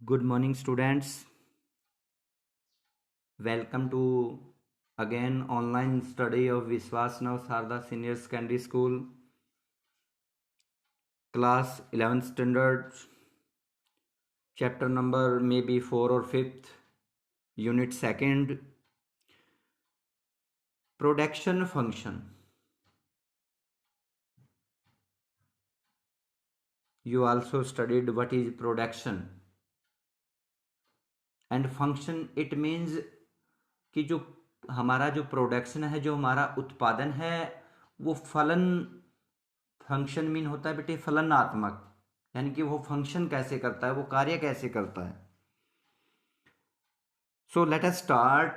Good morning, students. Welcome to again online study of Vishwas Sarda Senior Secondary School, class 11th standard, chapter number maybe 4 or 5th, unit 2nd, production function. You also studied what is production and function. It means कि जो हमारा जो production है, जो हमारा उत्पादन है, वो फलन फंक्शन मीन होता है बेटे फलनात्मक, यानी कि वो फंक्शन कैसे करता है, वो कार्य कैसे करता है. So let us start.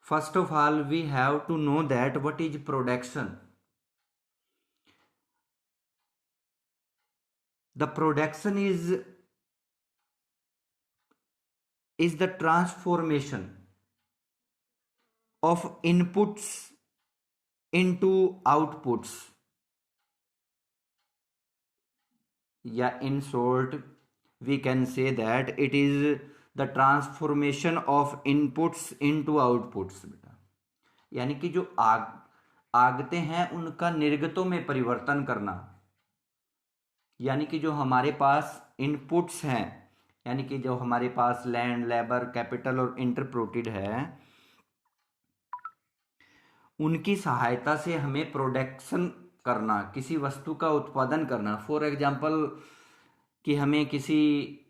First of all we have to know that what is production. The production is the transformation of inputs into outputs, या in short we can say that it is the transformation of inputs into outputs. बेटा यानी कि जो आगते हैं उनका निर्गतों में परिवर्तन करना, यानी कि जो हमारे पास इनपुट्स हैं, यानी कि जो हमारे पास लैंड, लेबर, कैपिटल और इंटरप्रोटेड है, उनकी सहायता से हमें प्रोडक्शन करना, किसी वस्तु का उत्पादन करना. फॉर एग्जाम्पल कि हमें किसी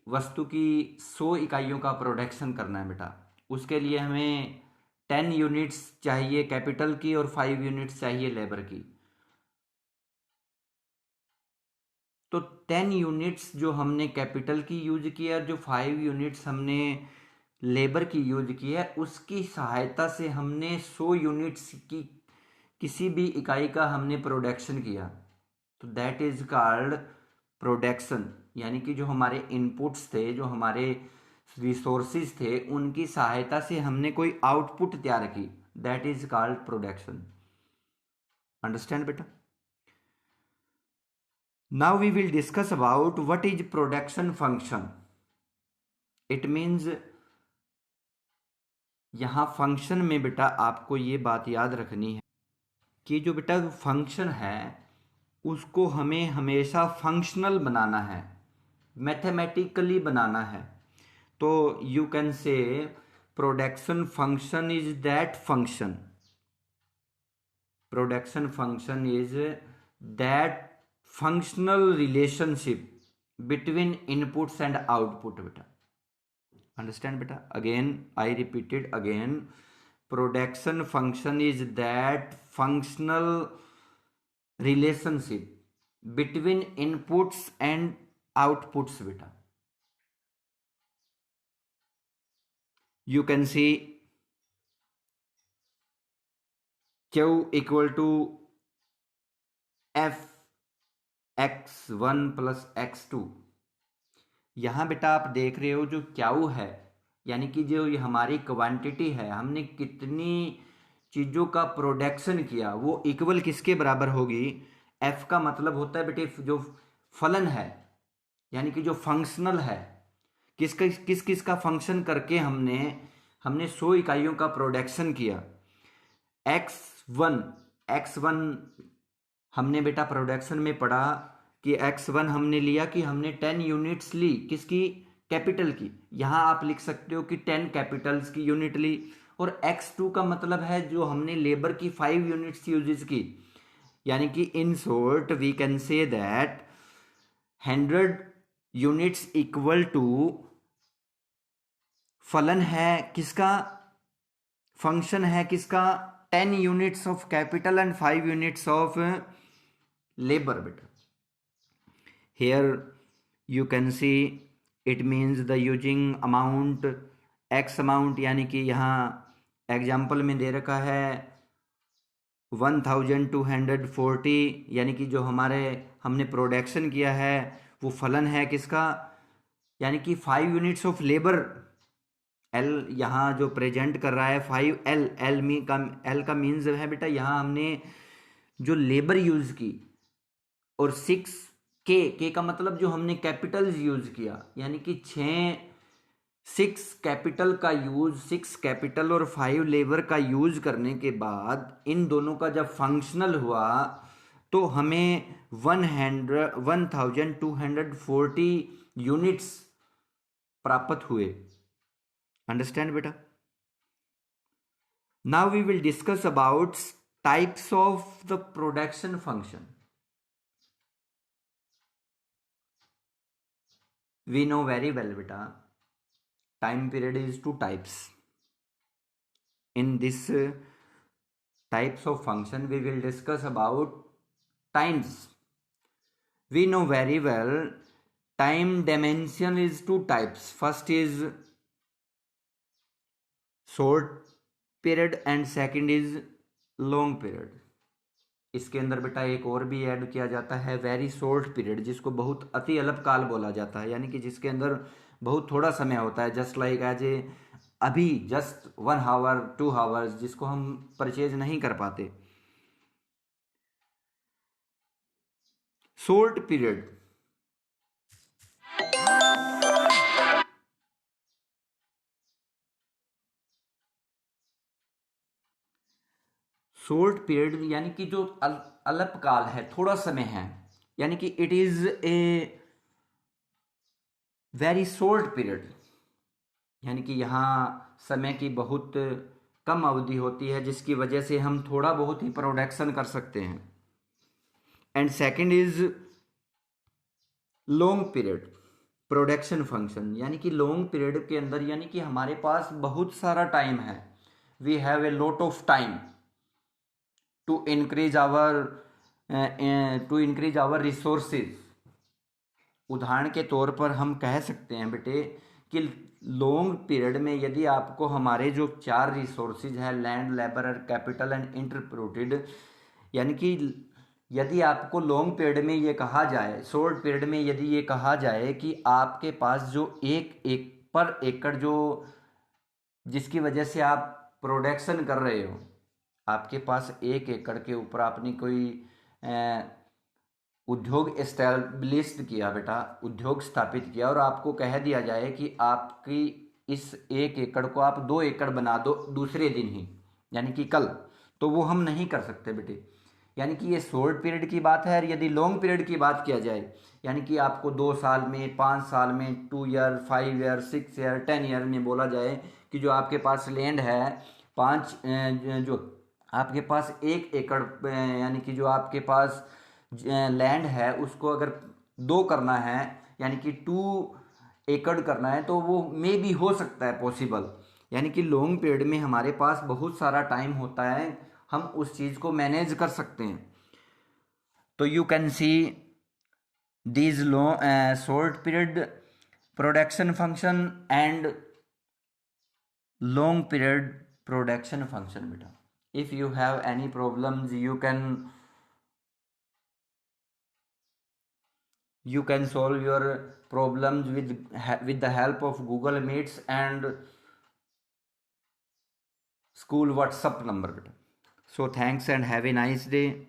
वस्तु की 100 इकाइयों का प्रोडक्शन करना है बेटा, उसके लिए हमें 10 यूनिट्स चाहिए कैपिटल की और 5 यूनिट्स चाहिए लेबर की. तो 10 यूनिट्स जो हमने कैपिटल की यूज किया, जो 5 यूनिट्स हमने लेबर की यूज की है, उसकी सहायता से हमने 100 यूनिट्स की किसी भी इकाई का हमने प्रोडक्शन किया. तो दैट इज कॉल्ड प्रोडक्शन. यानी कि जो हमारे इनपुट्स थे, जो हमारे रिसोर्सेज थे, उनकी सहायता से हमने कोई आउटपुट तैयार की, that is called production. Understand बेटा? Now we will discuss about what is production function. It means यहाँ फंक्शन में बेटा आपको ये बात याद रखनी है कि जो बेटा फंक्शन है उसको हमें हमेशा फंक्शनल बनाना है, मैथमेटिकली बनाना है. तो you can say production function is that function. Production function is that functional relationship between inputs and output beta. Understand beta? Again I repeat it again. Production function is that functional relationship between inputs and outputs beta. You can see Q equal to F x1 plus x2. यहाँ बेटा आप देख रहे हो जो Q है, यानी कि जो ये हमारी क्वांटिटी है, हमने कितनी चीज़ों का प्रोडक्शन किया, वो इक्वल किसके बराबर होगी? f का मतलब होता है बेटे जो फलन है, यानी कि जो फंक्शनल है, किस किस का फंक्शन करके हमने 100 इकाइयों का प्रोडक्शन किया. x1 हमने बेटा प्रोडक्शन में पढ़ा कि x1 हमने लिया कि हमने 10 यूनिट्स ली, किसकी? कैपिटल की. यहाँ आप लिख सकते हो कि 10 कैपिटल्स की यूनिट ली. और x2 का मतलब है जो हमने लेबर की 5 यूनिट्स यूजेस की. यानी कि in short we can say that 100 units equal to फलन है किसका? फंक्शन है किसका? 10 units of capital and 5 units of labour बेटा. Here you can see it means the using amount x amount, यानी कि यहाँ एग्जाम्पल में दे रखा है 1240, यानी कि जो हमने प्रोडक्शन किया है वो फलन है किसका? यानी कि 5 यूनिट्स ऑफ लेबर. L यहाँ जो प्रेजेंट कर रहा है 5L, L का मीन्स है बेटा यहाँ हमने जो लेबर यूज की, और 6K के का मतलब जो हमने कैपिटल्स यूज किया, यानी कि 6 कैपिटल का यूज, 6 कैपिटल और 5 लेबर का यूज करने के बाद इन दोनों का जब फंक्शनल हुआ तो हमें 1240 यूनिट्स प्राप्त हुए। अंडरस्टैंड बेटा? Now we will discuss about types of the production function. We know very well beta, time period is 2 types. In this types of function we will discuss about times. We know very well time dimension is 2 types. First is short period and second is long period. इसके अंदर बेटा एक और भी add किया जाता है very short period, जिसको बहुत अति अल्पकाल बोला जाता है, यानी कि जिसके अंदर बहुत थोड़ा समय होता है, जस्ट लाइक एज ए अभी जस्ट 1 आवर 2 आवर्स, जिसको हम परचेज नहीं कर पाते। शॉर्ट पीरियड शॉर्ट पीरियड यानी कि जो अल्पकाल है, थोड़ा समय है, यानी कि it is a very short period, यानी कि यहाँ समय की बहुत कम अवधि होती है जिसकी वजह से हम थोड़ा बहुत ही प्रोडक्शन कर सकते हैं। And second is long period production function, यानी कि लॉन्ग पीरियड के अंदर यानी कि हमारे पास बहुत सारा टाइम है, we have a lot of time to increase our resources. उदाहरण के तौर पर हम कह सकते हैं बेटे कि लॉन्ग पीरियड में यदि आपको हमारे जो 4 रिसोर्सेज है, लैंड, लेबर, कैपिटल एंड इंटरप्रोटेड, यानी कि यदि आपको लॉन्ग पीरियड में ये कहा जाए, शॉर्ट पीरियड में यदि ये कहा जाए कि आपके पास जो एक पर एकड़ जो जिसकी वजह से आप प्रोडक्शन कर रहे हो, आपके पास 1 एकड़ के ऊपर आपने कोई उद्योग एस्टैब्लिश्ड किया बेटा, उद्योग स्थापित किया, और आपको कह दिया जाए कि आपकी इस 1 एकड़ को आप 2 एकड़ बना दो दूसरे दिन ही, यानी कि कल, तो वो हम नहीं कर सकते बेटे। यानी कि ये शॉर्ट पीरियड की बात है। और यदि लॉन्ग पीरियड की बात किया जाए, यानी कि आपको 2 साल में, 5 साल में, 2 ईयर, 5 ईयर, 6 ईयर, 10 ईयर में बोला जाए कि जो आपके पास लैंड है 5 जो आपके पास 1 एकड़ यानी कि जो आपके पास लैंड है उसको अगर 2 करना है, यानी कि 2 एकड़ करना है, तो वो मे भी हो सकता है पॉसिबल। यानी कि लॉन्ग पीरियड में हमारे पास बहुत सारा टाइम होता है, हम उस चीज़ को मैनेज कर सकते हैं। तो you can see these short period production function and long period production function बेटा। If you have any problems you can solve your problems with the help of Google Meets and school WhatsApp number. So thanks and have a nice day.